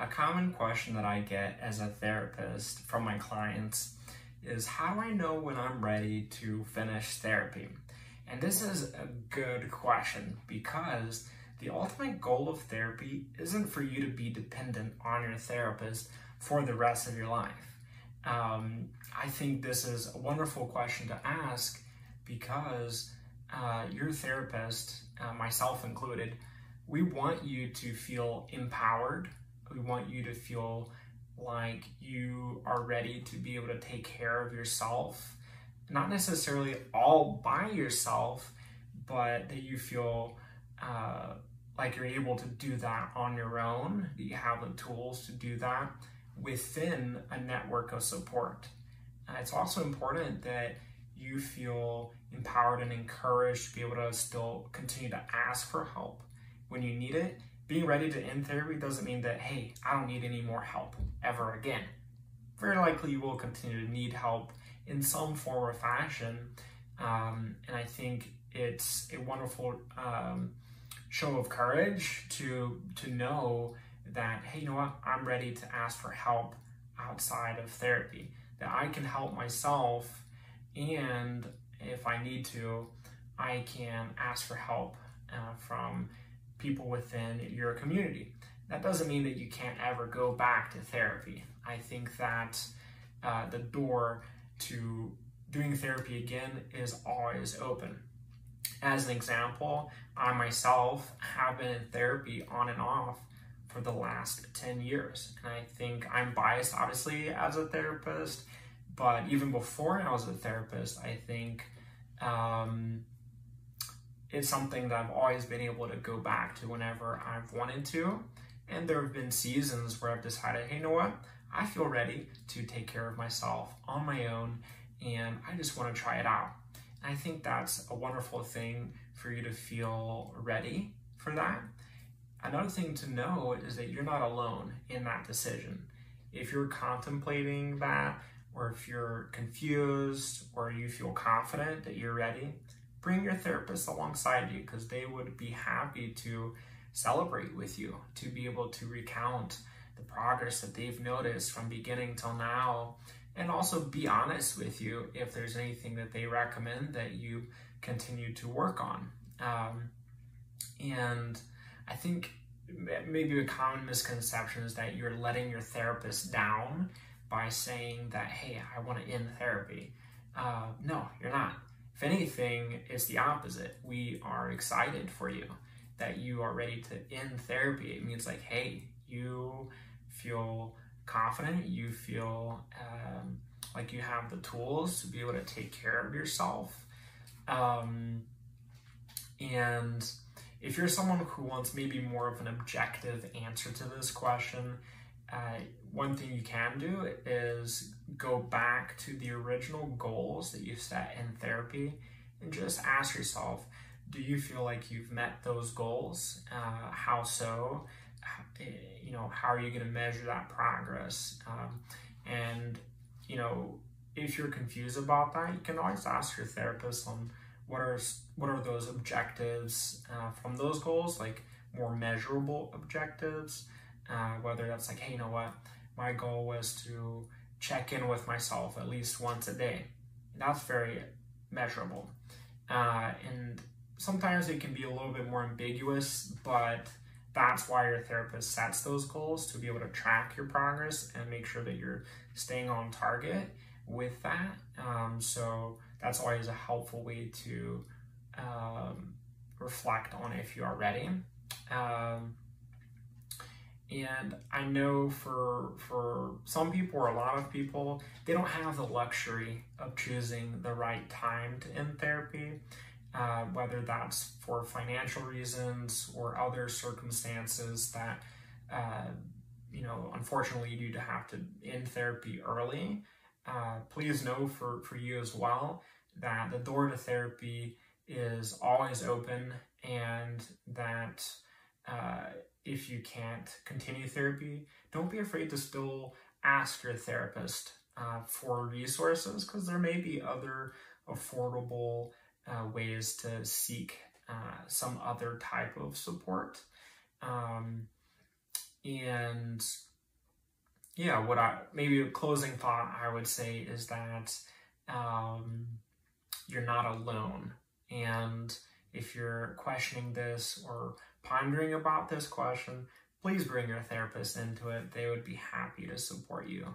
A common question that I get as a therapist from my clients is, how do I know when I'm ready to finish therapy? And this is a good question because the ultimate goal of therapy isn't for you to be dependent on your therapist for the rest of your life. I think this is a wonderful question to ask because your therapist, myself included, we want you to feel empowered. We want you to feel like you are ready to be able to take care of yourself, not necessarily all by yourself, but that you feel like you're able to do that on your own, that you have the tools to do that within a network of support. It's also important that you feel empowered and encouraged to be able to still continue to ask for help when you need it. Being ready to end therapy doesn't mean that, hey, I don't need any more help ever again. Very likely you will continue to need help in some form or fashion. And I think it's a wonderful show of courage to know that, hey, you know what, I'm ready to ask for help outside of therapy, that I can help myself, and if I need to, I can ask for help from people within your community. That doesn't mean that you can't ever go back to therapy. I think that the door to doing therapy again is always open. As an example, I myself have been in therapy on and off for the last 10 years. And I think I'm biased, obviously, as a therapist, but even before I was a therapist, I think it's something that I've always been able to go back to whenever I've wanted to. And there have been seasons where I've decided, hey, you know what? I feel ready to take care of myself on my own, and I just want to try it out. And I think that's a wonderful thing for you to feel ready for that. Another thing to know is that you're not alone in that decision. If you're contemplating that, or if you're confused, or you feel confident that you're ready, bring your therapist alongside you, because they would be happy to celebrate with you, to be able to recount the progress that they've noticed from beginning till now, and also be honest with you if there's anything that they recommend that you continue to work on. And I think maybe a common misconception is that you're letting your therapist down by saying that, hey, I want to end therapy. No, you're not. If anything, it's the opposite. We are excited for you that you are ready to end therapy. It means like, hey, you feel confident, you feel like you have the tools to be able to take care of yourself. And if you're someone who wants maybe more of an objective answer to this question, one thing you can do is go back to the original goals that you set in therapy and just ask yourself, do you feel like you've met those goals? How so? You know, how are you going to measure that progress? And, you know, if you're confused about that, you can always ask your therapist on what are those objectives from those goals, like more measurable objectives, whether that's like, hey, you know what, my goal was to check in with myself at least once a day. That's very measurable. And sometimes it can be a little bit more ambiguous, but that's why your therapist sets those goals, to be able to track your progress and make sure that you're staying on target with that. So that's always a helpful way to reflect on if you are ready. And I know for some people, or a lot of people, they don't have the luxury of choosing the right time to end therapy. Whether that's for financial reasons or other circumstances that, you know, unfortunately you do have to end therapy early. Please know for you as well that the door to therapy is always open, and that if you can't continue therapy, don't be afraid to still ask your therapist for resources, because there may be other affordable ways to seek some other type of support. And yeah, maybe a closing thought I would say is that you're not alone. And if you're questioning this or pondering about this question, please bring your therapist into it. They would be happy to support you.